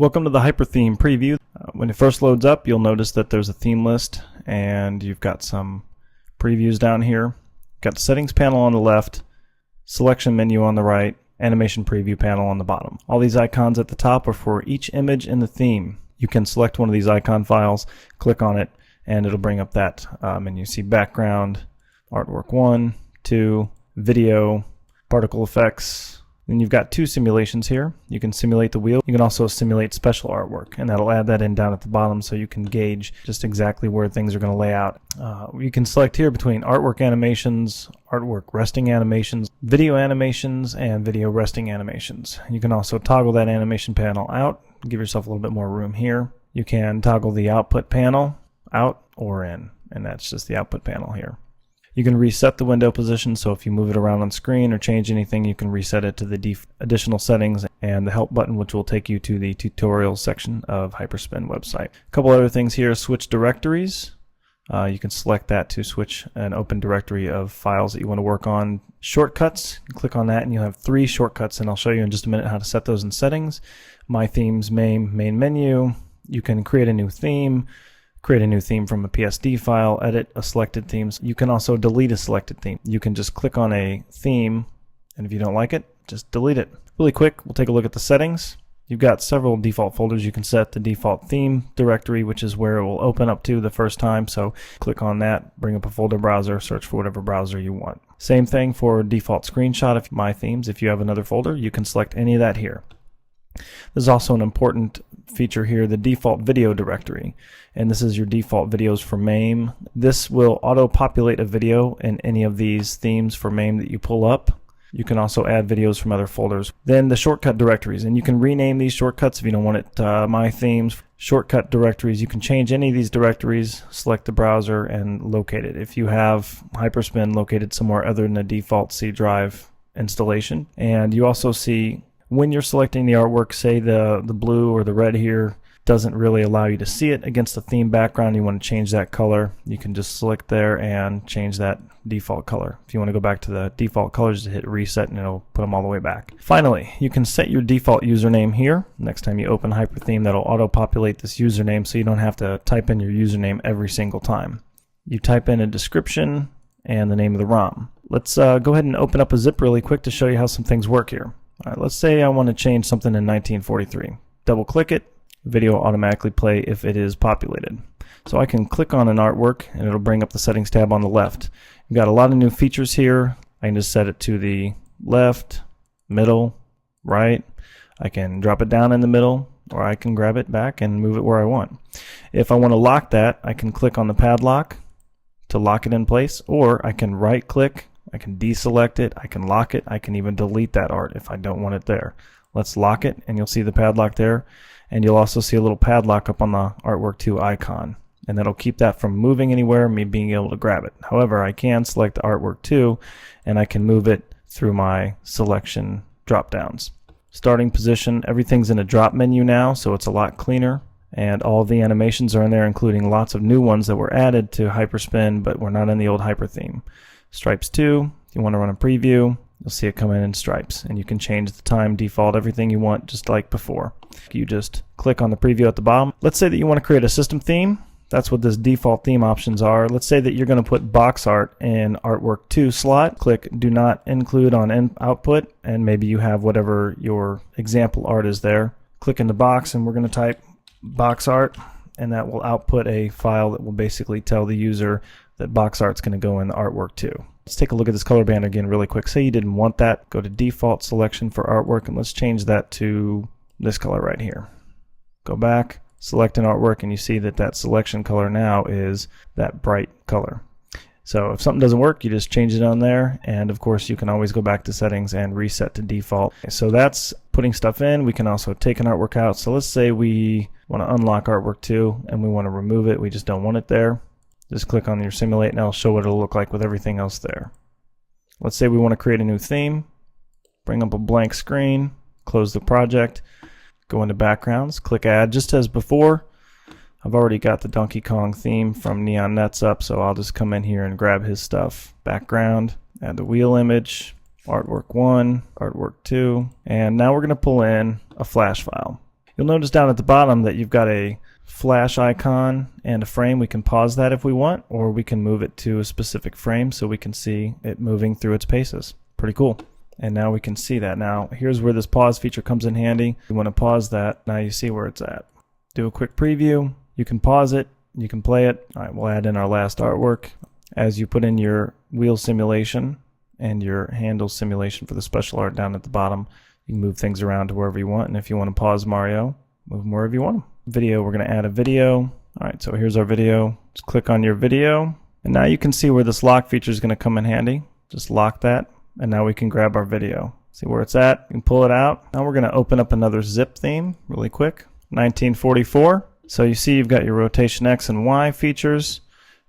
Welcome to the HyperTheme preview. When it first loads up, you'll notice that there's a theme list and you've got some previews down here. Got the settings panel on the left, selection menu on the right, animation preview panel on the bottom. All these icons at the top are for each image in the theme. You can select one of these icon files, click on it, and it'll bring up that menu. See background, artwork 1, 2, video, particle effects. Then you've got two simulations here. You can simulate the wheel. You can also simulate special artwork, and that'll add that in down at the bottom so you can gauge just exactly where things are going to lay out. You can select here between artwork animations, artwork resting animations, video animations, and video resting animations. You can also toggle that animation panel out, give yourself a little bit more room here. You can toggle the output panel out or in, and that's just the output panel here. You can reset the window position, so if you move it around on screen or change anything, you can reset it to the additional settings and the help button, which will take you to the tutorial section of Hyperspin website. A couple other things here: switch directories. You can select that to switch an open directory of files that you want to work on. Shortcuts, you click on that and you'll have 3 shortcuts, and I'll show you in just a minute how to set those in settings. My Themes main menu. You can create a new theme. Create a new theme from a PSD file, edit a selected theme. You can also delete a selected theme. You can just click on a theme, and if you don't like it, just delete it. Really quick, we'll take a look at the settings. You've got several default folders. You can set the default theme directory, which is where it will open up to the first time. So click on that, bring up a folder browser, search for whatever browser you want. Same thing for default screenshot of My Themes. If you have another folder, you can select any of that here. There's also an important feature here, the default video directory, and this is your default videos for MAME. This will auto-populate a video in any of these themes for MAME that you pull up. You can also add videos from other folders. Then the shortcut directories, and you can rename these shortcuts if you don't want it My Themes. Shortcut directories, you can change any of these directories, select the browser, and locate it if you have Hyperspin located somewhere other than the default C drive installation. And you also see when you're selecting the artwork, say the blue or the red here doesn't really allow you to see it against the theme background, you want to change that color, you can just select there and change that default color. If you want to go back to the default colors, just hit reset and it'll put them all the way back. Finally, you can set your default username here. Next time you open HyperTheme, that'll auto-populate this username so you don't have to type in your username every single time. You type in a description and the name of the ROM. Let's go ahead and open up a zip really quick to show you how some things work here. All right, let's say I want to change something in 1943. Double click it, video will automatically play if it is populated. So I can click on an artwork and it'll bring up the settings tab on the left. You've got a lot of new features here. I can just set it to the left, middle, right. I can drop it down in the middle, or I can grab it back and move it where I want. If I want to lock that, I can click on the padlock to lock it in place, or I can right click, I can deselect it, I can lock it, I can even delete that art if I don't want it there. Let's lock it, and you'll see the padlock there, and you'll also see a little padlock up on the Artwork 2 icon, and that'll keep that from moving anywhere, me being able to grab it. However, I can select the Artwork 2, and I can move it through my selection drop downs. Starting position, everything's in a drop menu now, so it's a lot cleaner, and all the animations are in there, including lots of new ones that were added to Hyperspin, but were not in the old HyperTheme. Stripes 2, if you want to run a preview, you'll see it come in stripes, and you can change the time, default, everything you want just like before. You just click on the preview at the bottom. Let's say that you want to create a system theme. That's what this default theme options are. Let's say that you're going to put box art in Artwork 2 slot. Click do not include on output, and maybe you have whatever your example art is there. Click in the box, and we're going to type box art, and that will output a file that will basically tell the user that box art's going to go in the Artwork 2. Let's take a look at this color band again really quick. Say you didn't want that, go to default selection for artwork, and let's change that to this color right here. Go back, select an artwork, and you see that that selection color now is that bright color. So if something doesn't work, you just change it on there, and of course you can always go back to settings and reset to default. So that's putting stuff in. We can also take an artwork out. So let's say we want to unlock Artwork 2 and we want to remove it. We just don't want it there. Just click on your simulate and it'll show what it'll look like with everything else there. Let's say we want to create a new theme. Bring up a blank screen, close the project, go into backgrounds, click add. Just as before, I've already got the Donkey Kong theme from Neon Nets up, so I'll just come in here and grab his stuff. Background, add the wheel image, Artwork 1, Artwork 2, and now we're going to pull in a flash file. You'll notice down at the bottom that you've got a flash icon and a frame. We can pause that if we want, or we can move it to a specific frame so we can see it moving through its paces. Pretty cool. And now we can see that. Now here's where this pause feature comes in handy. You want to pause that. Now you see where it's at. Do a quick preview. You can pause it. You can play it. All right, we'll add in our last artwork. As you put in your wheel simulation and your handle simulation for the special art down at the bottom, you can move things around to wherever you want. And if you want to pause Mario, move them wherever you want them. Video, we're going to add a video. All right, so here's our video. Just click on your video. And now you can see where this lock feature is going to come in handy. Just lock that. And now we can grab our video. See where it's at. You can pull it out. Now we're going to open up another zip theme really quick. 1944. So you see you've got your rotation X and Y features.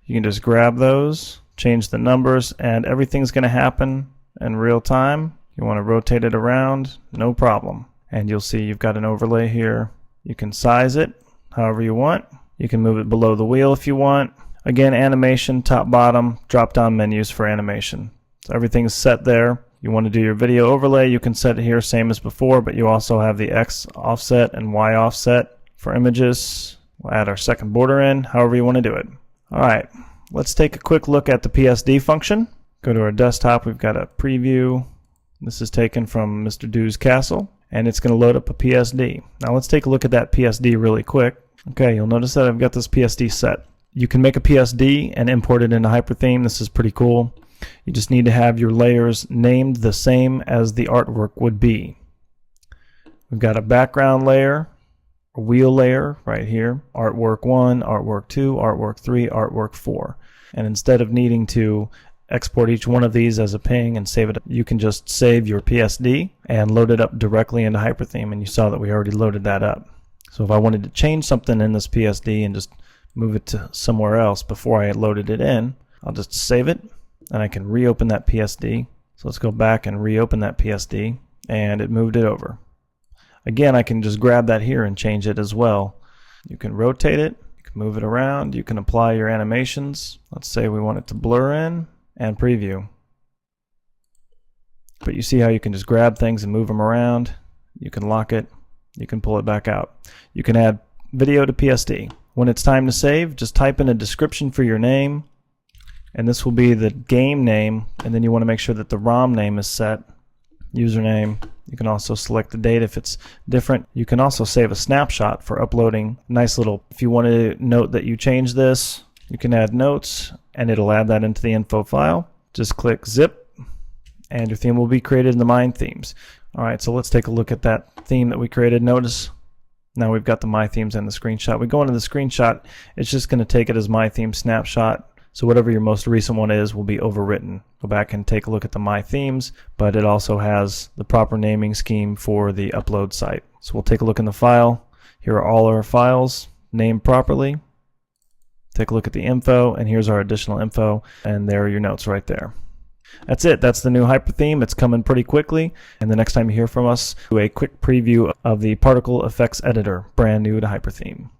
You can just grab those, change the numbers, and everything's going to happen in real time. You want to rotate it around, no problem. And you'll see you've got an overlay here. You can size it however you want. You can move it below the wheel if you want. Again, animation, top, bottom, drop down menus for animation. So everything's set there. You want to do your video overlay, you can set it here same as before, but you also have the X offset and Y offset for images. We'll add our second border in, however you want to do it. Alright, let's take a quick look at the PSD function. Go to our desktop, we've got a preview. This is taken from Mr. Doo's Castle, and it's going to load up a PSD. Now let's take a look at that PSD really quick. Okay, you'll notice that I've got this PSD set. You can make a PSD and import it into HyperTheme. This is pretty cool. You just need to have your layers named the same as the artwork would be. We've got a background layer, a wheel layer right here, artwork 1, artwork 2, artwork 3, artwork 4. And instead of needing to export each one of these as a ping and save it, you can just save your PSD and load it up directly into HyperTheme, and you saw that we already loaded that up. So if I wanted to change something in this PSD and just move it to somewhere else before I loaded it in, I'll just save it and I can reopen that PSD. So let's go back and reopen that PSD, and it moved it over. Again, I can just grab that here and change it as well. You can rotate it, you can move it around, you can apply your animations. Let's say we want it to blur in and preview. But you see how you can just grab things and move them around. You can lock it, you can pull it back out. You can add video to PSD. When it's time to save, just type in a description for your name, and this will be the game name, and then you want to make sure that the ROM name is set, username. You can also select the date if it's different. You can also save a snapshot for uploading. Nice little, if you want to note that you changed this, you can add notes and it'll add that into the info file. Just click zip and your theme will be created in the My Themes. Alright, so let's take a look at that theme that we created. Notice now we've got the My Themes and the screenshot. We go into the screenshot, it's just going to take it as My Theme snapshot. So whatever your most recent one is will be overwritten. Go back and take a look at the My Themes, but it also has the proper naming scheme for the upload site. So we'll take a look in the file. Here are all our files named properly. Take a look at the info, and here's our additional info, and there are your notes right there. That's it. That's the new HyperTheme. It's coming pretty quickly, and the next time you hear from us, do a quick preview of the Particle Effects Editor, brand new to HyperTheme.